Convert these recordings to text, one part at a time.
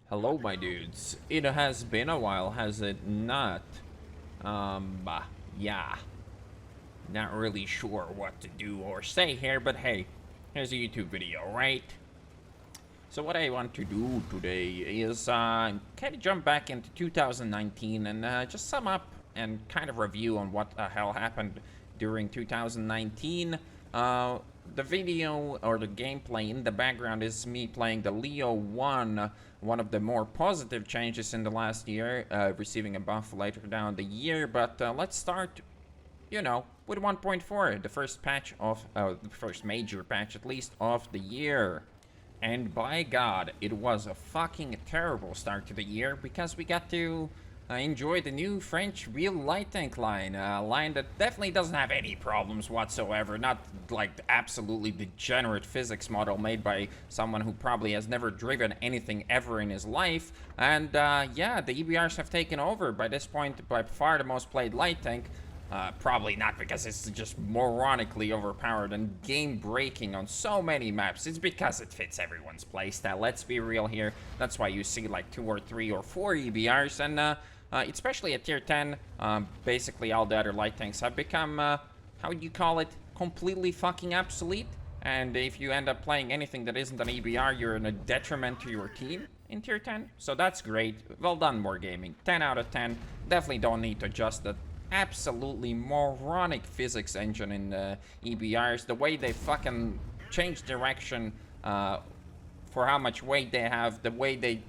Hello, my dudes. It has been a while, has it not? Yeah. Not really sure what to do or say here, but hey, here's a YouTube video, right? So what I want to do today is kind of jump back into 2019 and just sum up and kind of review on what the hell happened during 2019. The video or the gameplay in the background is me playing the Leo 1, one of the more positive changes in the last year, receiving a buff later down the year. But let's start, with 1.4, the first patch of, the first major patch at least of the year. And by God, it was a fucking terrible start to the year because we got to enjoy the new French real light tank line. A line that definitely doesn't have any problems whatsoever. Not like the absolutely degenerate physics model made by someone who probably has never driven anything ever in his life. And yeah, the EBRs have taken over by this point, by far the most played light tank. Probably not because it's just moronically overpowered and game-breaking on so many maps. It's because it fits everyone's playstyle. Let's be real here. That's why you see like 2 or 3 or 4 EBRs. And especially at tier 10, basically all the other light tanks have become, how would you call it, completely fucking obsolete. And if you end up playing anything that isn't an EBR, you're in a detriment to your team in tier 10. So that's great. Well done, Wargaming. 10 out of 10. Definitely don't need to adjust that absolutely moronic physics engine in the EBRs. The way they fucking change direction for how much weight they have, the way they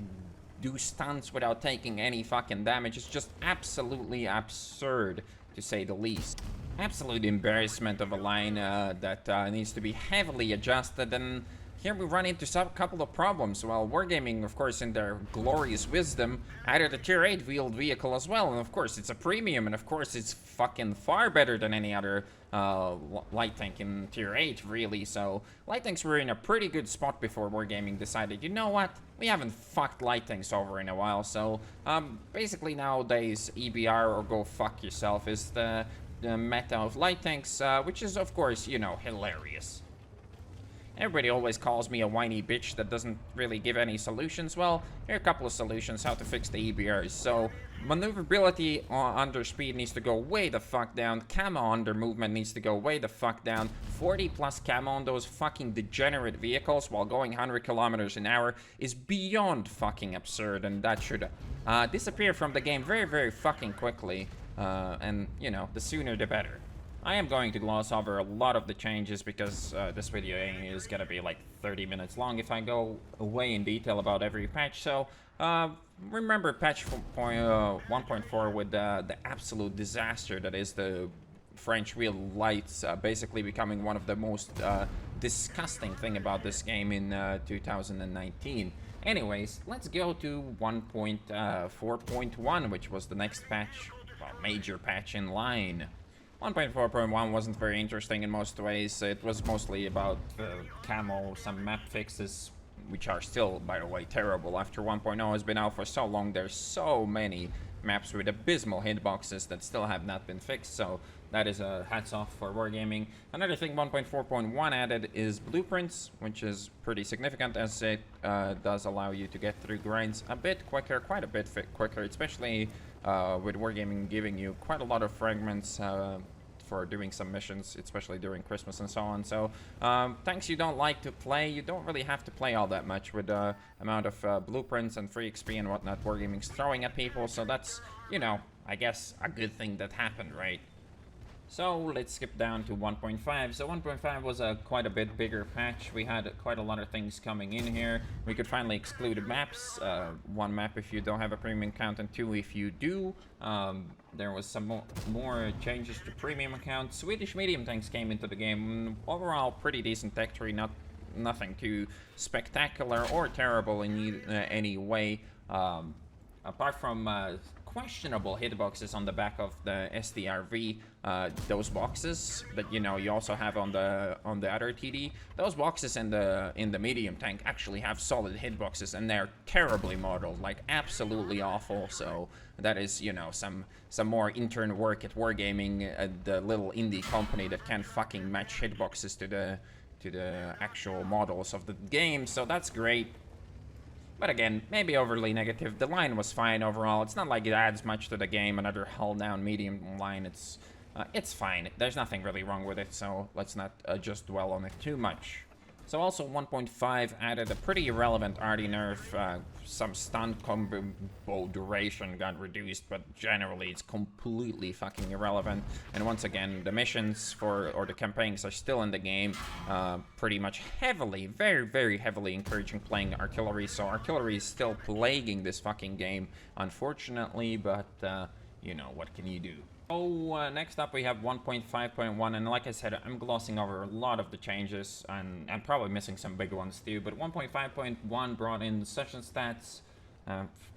do stunts without taking any fucking damage is just absolutely absurd, to say the least. Absolute embarrassment of a line that needs to be heavily adjusted, and here we run into a couple of problems. Well, Wargaming, of course, in their glorious wisdom, added a tier 8 wheeled vehicle as well. And of course, it's a premium, and of course, it's fucking far better than any other light tank in tier 8, really. So, light tanks were in a pretty good spot before Wargaming decided, you know what? We haven't fucked light tanks over in a while. So, basically nowadays, EBR or go fuck yourself is the meta of light tanks, which is, of course, hilarious. Everybody always calls me a whiny bitch that doesn't really give any solutions. Well, here are a couple of solutions how to fix the EBRs. So, maneuverability under speed needs to go way the fuck down. Camo under movement needs to go way the fuck down. 40 plus camo on those fucking degenerate vehicles while going 100 kilometers an hour is beyond fucking absurd, and that should disappear from the game very, very fucking quickly. And, the sooner the better. I am going to gloss over a lot of the changes because this video is gonna be like 30 minutes long if I go away in detail about every patch. So remember patch 1.4 with the absolute disaster that is the French wheel lights basically becoming one of the most disgusting thing about this game in 2019. Anyways, let's go to 1.4.1, which was the next patch, well, major patch in line. 1.4.1 wasn't very interesting in most ways. It was mostly about camo, some map fixes, which are still, by the way, terrible. After 1.0 has been out for so long, there's so many maps with abysmal hitboxes that still have not been fixed, so that is a hats off for Wargaming. Another thing 1.4.1 added is blueprints, which is pretty significant as it does allow you to get through grinds a bit quicker, quite a bit quicker, especially with Wargaming giving you quite a lot of fragments for doing some missions, especially during Christmas and so on. So, tanks you don't like to play, you don't really have to play all that much with the amount of blueprints and free XP and whatnot Wargaming's throwing at people. So that's, I guess a good thing that happened, right? So let's skip down to 1.5. So 1.5 was a quite a bit bigger patch. We had quite a lot of things coming in here. We could finally exclude maps. 1 map if you don't have a premium account, and 2 if you do. There was some more changes to premium accounts. Swedish medium tanks came into the game. Overall, pretty decent tech tree. Nothing too spectacular or terrible in any way. Apart from questionable hitboxes on the back of the STRV, those boxes that you also have on the other TD, those boxes in the medium tank actually have solid hitboxes, and they're terribly modeled, like absolutely awful. So that is some more intern work at Wargaming, the little indie company that can fucking match hitboxes to the actual models of the game. So that's great. But again, maybe overly negative. The line was fine overall. It's not like it adds much to the game. Another hull down medium line. It's fine. There's nothing really wrong with it, so let's not just dwell on it too much. So also 1.5 added a pretty irrelevant RD nerf. Some stun combo duration got reduced, but generally it's completely fucking irrelevant. And once again, the missions or the campaigns are still in the game, pretty much heavily, very, very heavily encouraging playing artillery. So artillery is still plaguing this fucking game, unfortunately, but you know, what can you do? Oh, next up we have 1.5.1, and like I said, I'm glossing over a lot of the changes, and I'm probably missing some big ones too, but 1.5.1 brought in session stats,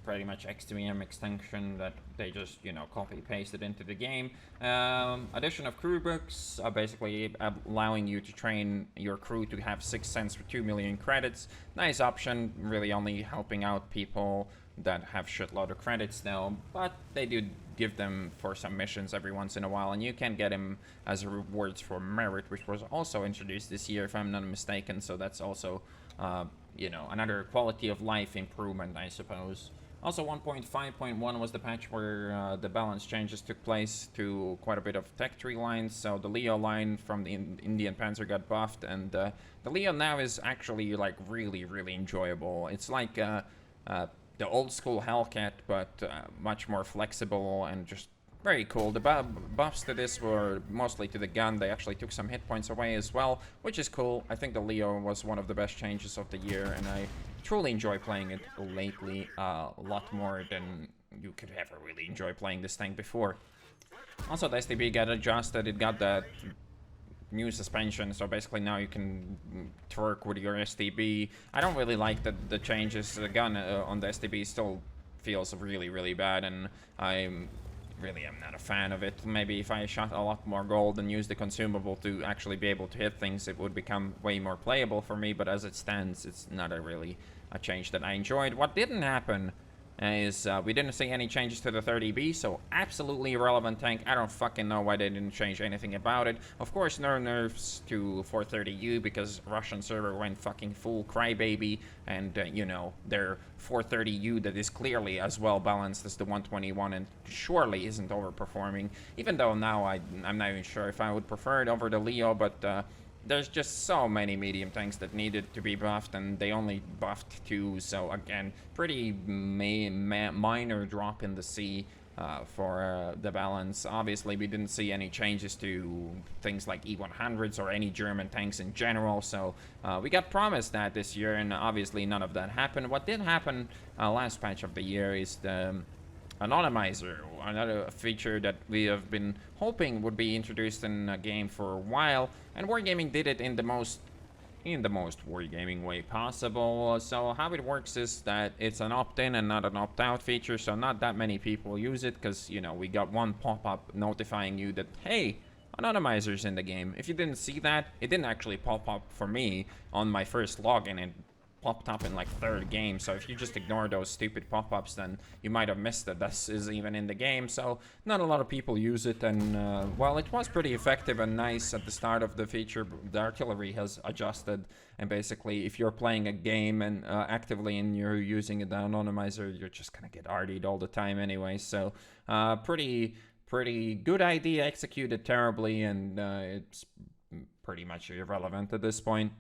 pretty much XVM extension that they just, you know, copy-pasted into the game. Addition of crew books, basically allowing you to train your crew to have 6 cents for 2 million credits. Nice option, really only helping out people that have shitload of credits now, but they do give them for some missions every once in a while, and you can get them as rewards for merit, which was also introduced this year if I'm not mistaken, so that's also you know, another quality of life improvement, I suppose. Also 1.5.1 was the patch where the balance changes took place to quite a bit of tech tree lines, so the Leo line from the Indian Panzer got buffed, and the Leo now is actually like really, really enjoyable. It's like the old school Hellcat, but much more flexible and just very cool. The buffs to this were mostly to the gun. They actually took some hit points away as well, which is cool. I think the Leo was one of the best changes of the year, and I truly enjoy playing it lately, a lot more than you could ever really enjoy playing this tank before. Also, the STB got adjusted. It got that new suspension, so basically now you can twerk with your STB. I don't really like the changes. The gun on the STB still feels really, really bad, and I'm not a fan of it. Maybe if I shot a lot more gold and used the consumable to actually be able to hit things, it would become way more playable for me, but as it stands, it's not really a change that I enjoyed. What didn't happen is we didn't see any changes to the 30B, so absolutely irrelevant tank. I don't fucking know why they didn't change anything about it. Of course, no nerfs to 430U because Russian server went fucking full crybaby, and you know, their 430U that is clearly as well balanced as the 121 and surely isn't overperforming, even though now I'm not even sure if I would prefer it over the Leo, but there's just so many medium tanks that needed to be buffed, and they only buffed 2, so again, pretty minor drop in the sea for the balance. Obviously, we didn't see any changes to things like E100s or any German tanks in general, so we got promised that this year, and obviously none of that happened. What did happen last patch of the year is the Anonymizer, another feature that we have been hoping would be introduced in a game for a while, and Wargaming did it in the most Wargaming way possible. So how it works is that it's an opt-in and not an opt-out feature, so not that many people use it, because, you know, we got one pop-up notifying you that, hey, Anonymizer's in the game. If you didn't see that, it didn't actually pop up for me on my first login. It popped up in like third game, so if you just ignore those stupid pop-ups, then you might have missed that this is even in the game. So not a lot of people use it, and well, it was pretty effective and nice at the start of the feature. The artillery has adjusted, and basically if you're playing a game and actively and you're using the Anonymizer, you're just gonna get RD'd all the time anyway. So pretty good idea, executed terribly, and it's pretty much irrelevant at this point.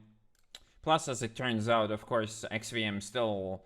Plus, as it turns out, of course, XVM still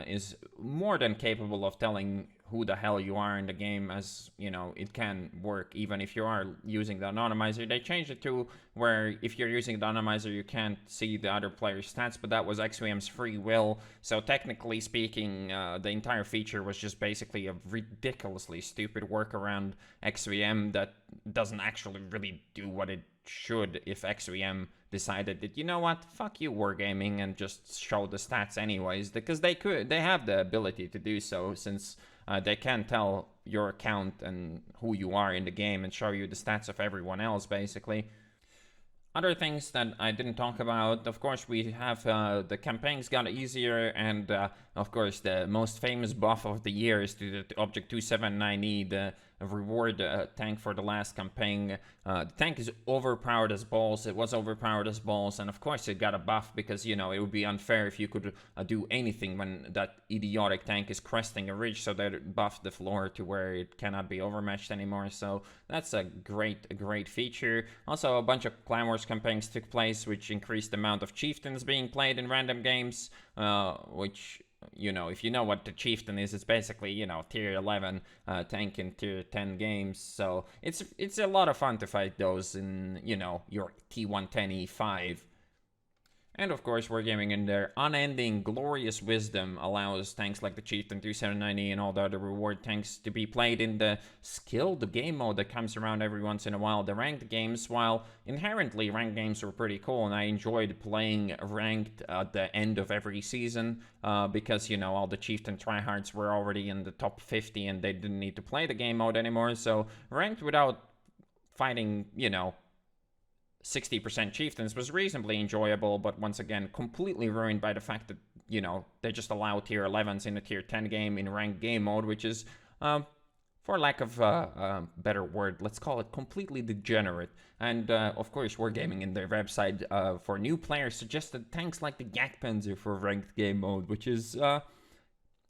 is more than capable of telling who the hell you are in the game, as, you know, it can work even if you are using the Anonymizer. They changed it to where if you're using the Anonymizer, you can't see the other player's stats, but that was XVM's free will. So technically speaking, the entire feature was just basically a ridiculously stupid workaround XVM that doesn't actually really do what it should if XVM decided that, you know what, fuck you Wargaming, and just show the stats anyways, because they have the ability to do so, since they can tell your account and who you are in the game and show you the stats of everyone else, basically. Other things that I didn't talk about, of course, we have the campaigns got easier, and of course the most famous buff of the year is to the Object 279E, the reward tank for the last campaign. The tank is overpowered as balls. It was overpowered as balls, and of course it got a buff because, you know, it would be unfair if you could do anything when that idiotic tank is cresting a ridge, so that it buffed the floor to where it cannot be overmatched anymore. So that's a great feature. Also, a bunch of Clan Wars campaigns took place, which increased the amount of chieftains being played in random games, which, you know, if you know what the chieftain is, it's basically, you know, tier 11 tank in tier 10 games. So it's a lot of fun to fight those in, you know, your T110 E5. And of course, Wargaming in their unending glorious wisdom allows tanks like the Chieftain 2790 and all the other reward tanks to be played in the skilled game mode that comes around every once in a while, the ranked games. While inherently ranked games were pretty cool, and I enjoyed playing ranked at the end of every season because, you know, all the Chieftain tryhards were already in the top 50 and they didn't need to play the game mode anymore. So ranked without fighting, you know, 60% chieftains was reasonably enjoyable, but once again completely ruined by the fact that, you know, they just allow tier 11s in a tier 10 game in ranked game mode, which is, for lack of a better word, let's call it completely degenerate. And of course, Wargaming in their website for new players suggested tanks like the Jagdpanzer for ranked game mode, which is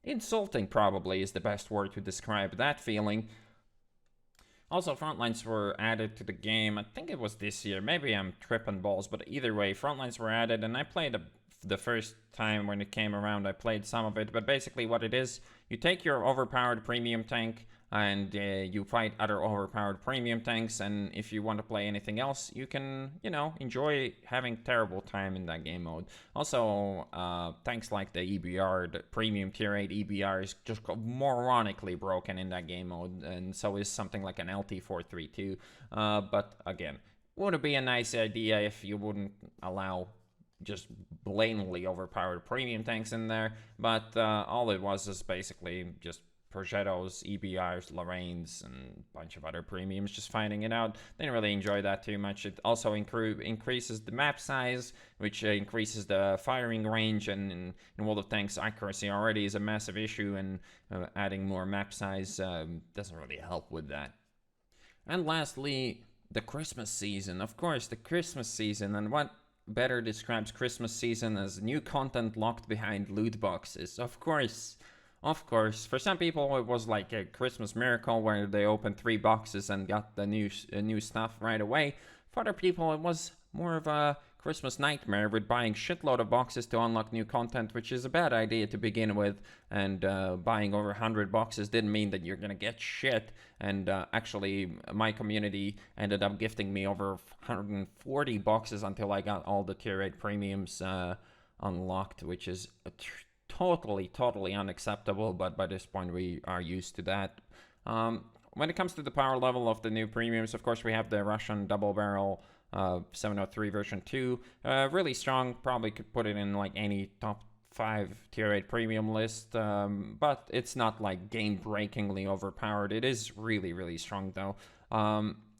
insulting, probably is the best word to describe that feeling. Also, Frontlines were added to the game. I think it was this year. Maybe I'm tripping balls, but either way, Frontlines were added, and I played the first time when it came around. I played some of it, but basically what it is, you take your overpowered premium tank, and you fight other overpowered premium tanks, and if you want to play anything else, you can, you know, enjoy having terrible time in that game mode. Also, tanks like the EBR, the premium tier 8 EBR, is just moronically broken in that game mode, and so is something like an LT432. But again, would it be a nice idea if you wouldn't allow just blatantly overpowered premium tanks in there? But all it was is basically just Progettos, EBRs, Lorraines, and a bunch of other premiums just finding it out. Didn't really enjoy that too much. It also increases the map size, which increases the firing range, and in World of Tanks, accuracy already is a massive issue, and adding more map size doesn't really help with that. And lastly, the Christmas season. Of course, the Christmas season, and what better describes Christmas season as new content locked behind loot boxes? Of course, for some people it was like a Christmas miracle where they opened 3 boxes and got the new stuff right away. For other people it was more of a Christmas nightmare with buying shitload of boxes to unlock new content, which is a bad idea to begin with, and buying over 100 boxes didn't mean that you're gonna get shit. And actually my community ended up gifting me over 140 boxes until I got all the tier 8 premiums unlocked, which is totally unacceptable, but by this point we are used to that. When it comes to the power level of the new premiums, of course we have the Russian double barrel 703 version 2, really strong. Probably could put it in like any top 5 tier 8 premium list, but it's not like game-breakingly overpowered. It is really strong though.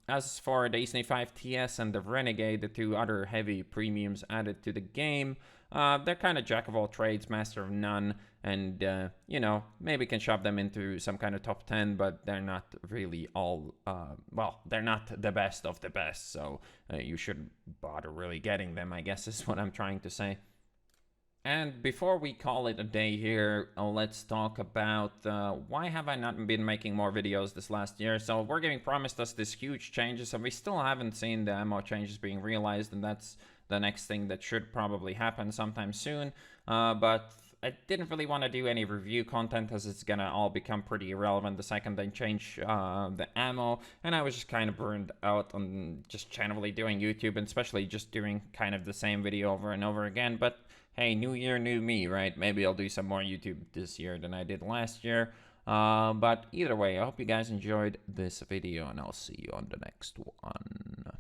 As for the Isni 5 TS and the Renegade, the 2 other heavy premiums added to the game, they're kind of jack of all trades, master of none, and you know, maybe can shove them into some kind of top 10, but they're not really all, well, they're not the best of the best, so you shouldn't bother really getting them, I guess is what I'm trying to say. And before we call it a day here, let's talk about why have I not been making more videos this last year. So Wargaming promised us this huge changes, and we still haven't seen the ammo changes being realized, and that's the next thing that should probably happen sometime soon. But I didn't really want to do any review content, as it's gonna all become pretty irrelevant the second they change the ammo, and I was just kind of burned out on just generally doing YouTube, and especially just doing kind of the same video over and over again. But hey, new year, new me, right? Maybe I'll do some more YouTube this year than I did last year. But either way, I hope you guys enjoyed this video, and I'll see you on the next one.